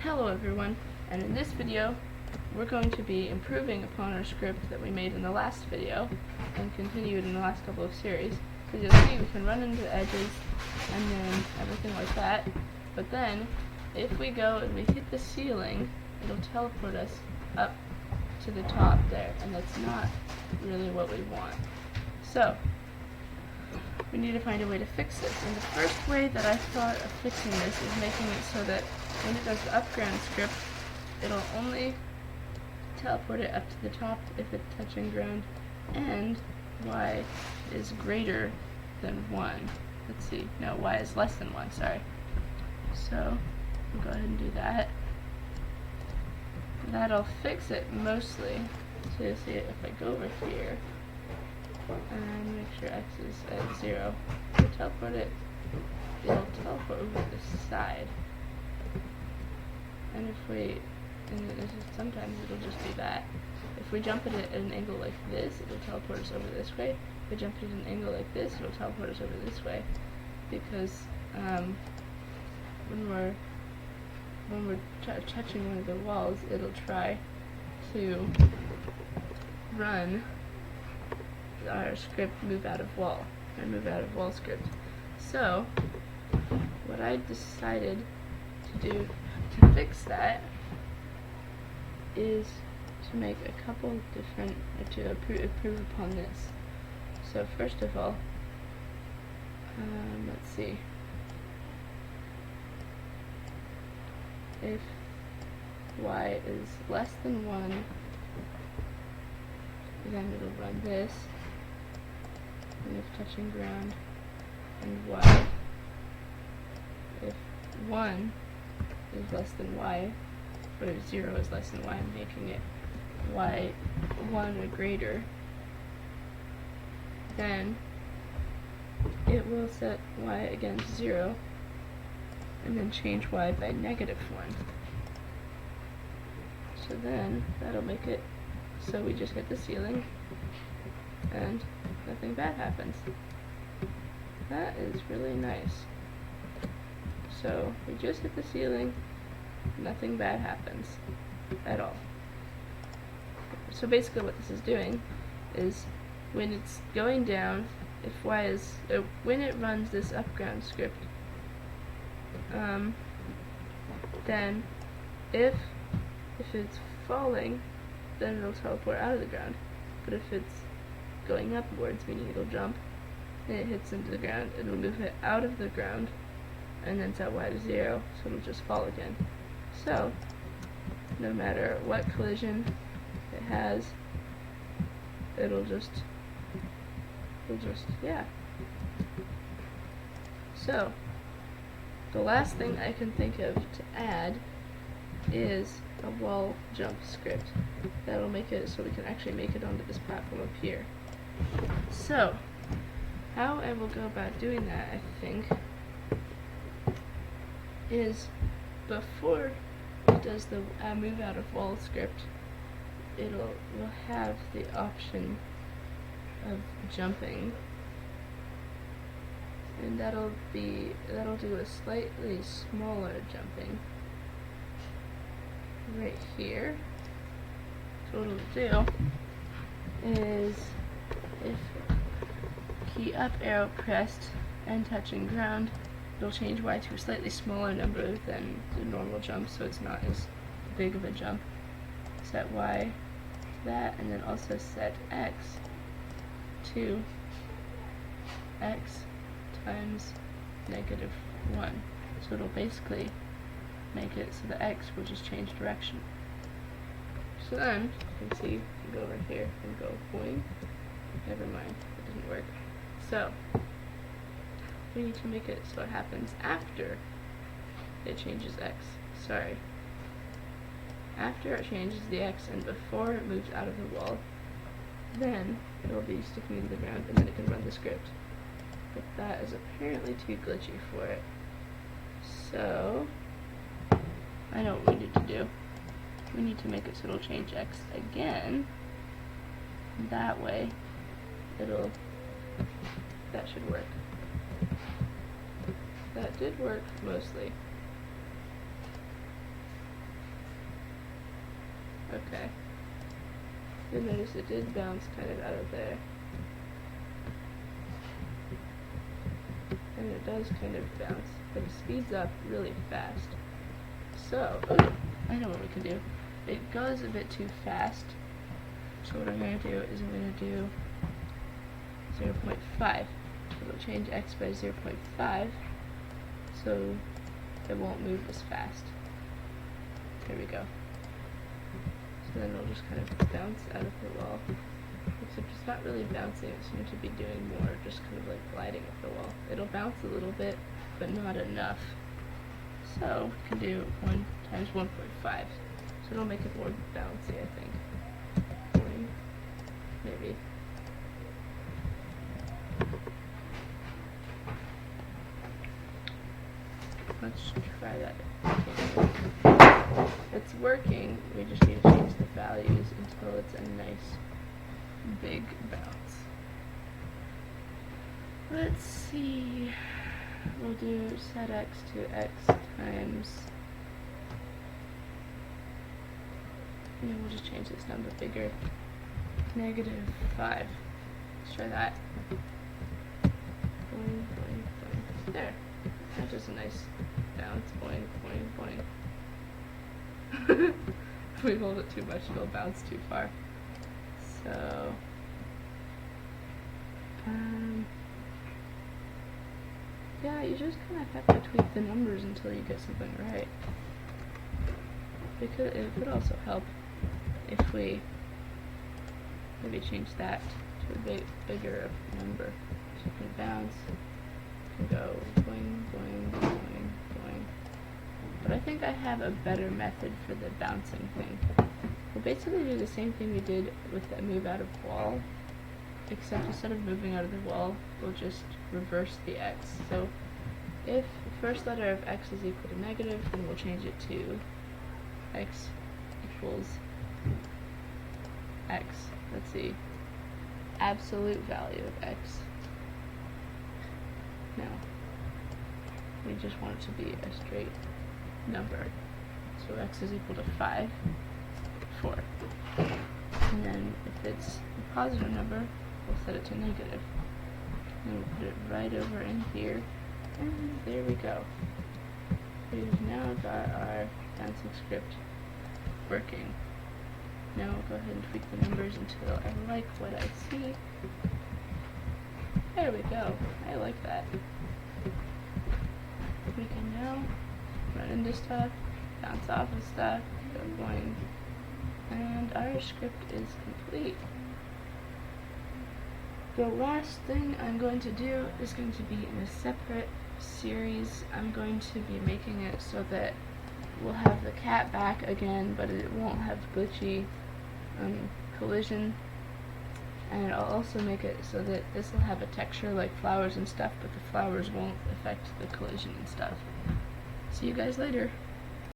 Hello everyone, and in this video we're going to be improving upon our script that we made in the last video and continued in the last couple of series. So you'll see we can run into edges and then everything like that, but then if we go and we hit the ceiling, it'll teleport us up to the top there, and that's not really what we want. So we need to find a way to fix this, and the first way that I thought of fixing this is making it so that when it does the upground script, it'll only teleport it up to the top if it's touching ground and y is greater than 1. Let's see, no, y is less than 1, sorry. So we'll go ahead and do that. That'll fix it mostly. So you'll see it if I go over here and make sure x is at 0. To teleport it, it'll teleport over the side. And if we, sometimes it'll just do that. If we jump it at an angle like this, it'll teleport us over this way. If we jump it at an angle like this, it'll teleport us over this way. Because when we're touching one of the walls, it'll try to run our script move out of wall script. So what I decided to do to fix that is to make a couple different, to improve upon this. So first of all, let's see, if y is less than 1, then it'll run this, and if touching ground, and y, if 1 is less than y, or if 0 is less than y, I'm making it y1 or greater, then it will set y again to 0, and then change y by -1. So then that'll make it so we just hit the ceiling and nothing bad happens. That is really nice. So we just hit the ceiling, nothing bad happens at all. So basically what this is doing is when it's going down, if y is, when it runs this upground script, then if it's falling, then it'll teleport out of the ground. But if it's going upwards, meaning it'll jump, and it hits into the ground, it'll move it out of the ground, and then set y to 0, so it'll just fall again. So, no matter what collision it has, it'll just, yeah. So, the last thing I can think of to add is a wall jump script. That'll make it so we can actually make it onto this platform up here. So, how I will go about doing that, I think, is before it does the move out of wall script, will have the option of jumping, and that'll do a slightly smaller jumping right here. So what it'll do is, if key up arrow pressed and touching ground, it'll change y to a slightly smaller number than the normal jump, so it's not as big of a jump. Set y to that, and then also set x to x times -1. So it'll basically make it so the x will just change direction. So then, you can see, you can go over here and go boing. Never mind, it didn't work. So, we need to make it so it happens after it changes x. Sorry. After it changes the x and before it moves out of the wall, then it will be sticking into the ground, and then it can run the script. But that is apparently too glitchy for it. So, I know what we need to do. We need to make it so it'll change x again. That way, that should work. That did work mostly. Okay. You'll notice it did bounce kind of out of there. And it does kind of bounce, but it speeds up really fast. So, I know what we can do. It goes a bit too fast. So what I'm going to do is I'm going to do 0.5. It'll change x by 0.5, so it won't move as fast. There we go. So then it'll just kind of bounce out of the wall. Except it's not really bouncing, it seems to be doing more, just kind of like gliding up the wall. It'll bounce a little bit, but not enough. So we can do 1 times 1.5. So it'll make it more bouncy, I think. Maybe. Let's try that. It's working. We just need to change the values until it's a nice big bounce. Let's see. We'll do set x to x times. We'll just change this number bigger. -5. Let's try that. Boing, boing, boing. There. That's just a nice bounce. Boing, boing, boing. If we hold it too much, it'll bounce too far. So, yeah, you just kind of have to tweak the numbers until you get something right. It could also help if we maybe change that to a bigger number. So it can bounce, it can go boing, boing, boing, boing. But I think I have a better method for the bouncing thing. We'll basically do the same thing we did with the move out of wall, except instead of moving out of the wall, we'll just reverse the x. So if the first letter of x is equal to negative, then we'll change it to x equals x. Let's see. Absolute value of x. No. We just want it to be a straight number. So x is equal to 5, 4. And then if it's a positive number, we'll set it to negative. And we'll put it right over in here. And there we go. We've now got our bouncing script working. Now I'll go ahead and tweak the numbers until I like what I see. There we go. I like that. We can now run into stuff, bounce off of stuff, go boing, and our script is complete. The last thing I'm going to do is going to be in a separate series. I'm going to be making it so that we'll have the cat back again, but it won't have glitchy collision. And I'll also make it so that this will have a texture like flowers and stuff, but the flowers won't affect the collision and stuff. See you guys later.